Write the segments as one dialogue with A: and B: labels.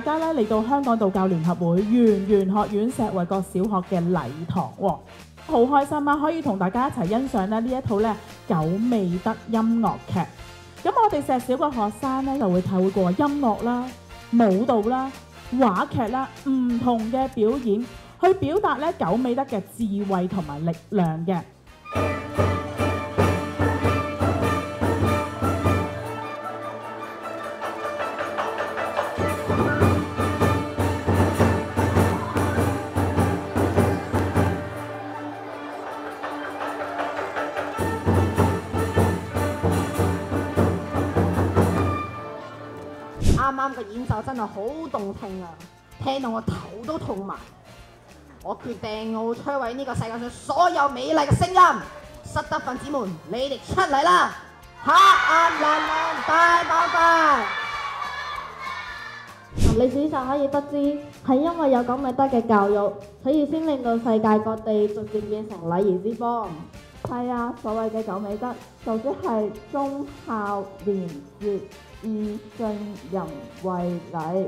A: 家咧嚟到香港道教聯合會圓玄學院石圍角小學嘅禮堂喎，好開心啊！可以同大家一齊欣賞咧呢一套咧九味德音樂劇。咁我哋石小嘅學生咧就會透過音樂啦、舞蹈啦、話劇啦唔同嘅表演，去表達咧九味德嘅智慧同埋力量嘅。
B: 啱啱嘅演奏真係好動聽啊，聽到我頭都痛埋。我決定我會摧毀呢個世界上所有美麗嘅聲音。失德分子們，你哋出嚟啦！黑暗能量大爆發！
C: 歷史上可以得知，係因為有九味德嘅教育，所以先令到世界各地逐漸變成禮儀之邦。係啊，所謂嘅九味德，就即係忠孝廉潔義信仁惠禮。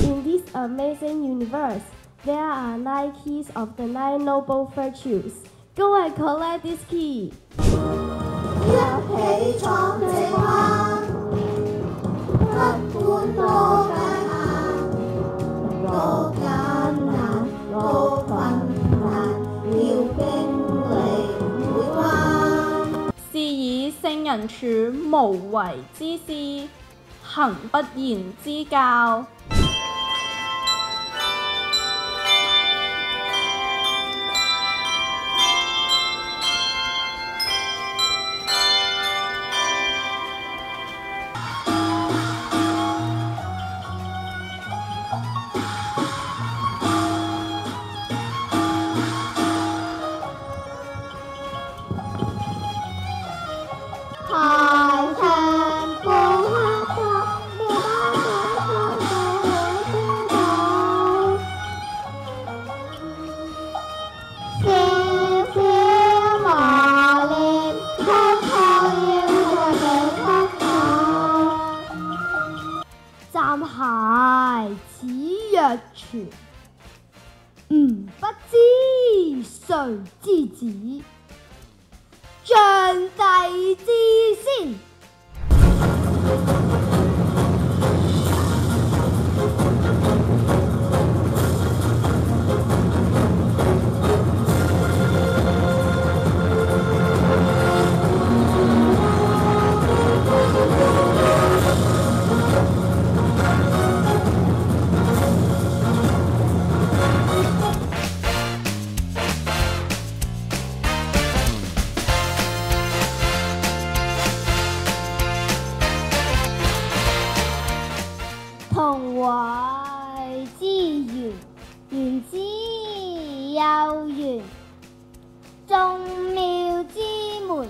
D: In this amazing universe, there are 9 keys of the 9 noble virtues. Go and collect this key.
E: 一起闖正彎，不管多艱難，多困難，要經歷每關。
D: 是以聖人處無為之事，行不言之教。暫諧此若泉，不知誰之子，象帝之先。同懷之源，源之有源，眾妙之門。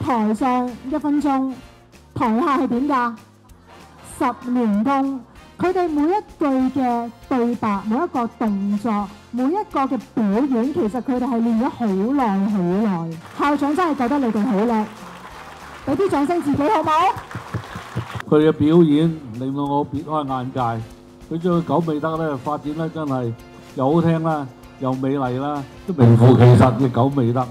F: 台上1分鐘，台下係點㗎？10年功。佢哋每一句嘅對白，每一個動作，每一個嘅表演，其實佢哋係練咗好耐好耐。校長真係覺得你哋好叻，俾啲掌聲自己好冇？
G: 佢哋嘅表演令到我別開眼界，佢將九味德咧發展得真係又好聽啦，又美麗啦，都名副其實嘅九味德。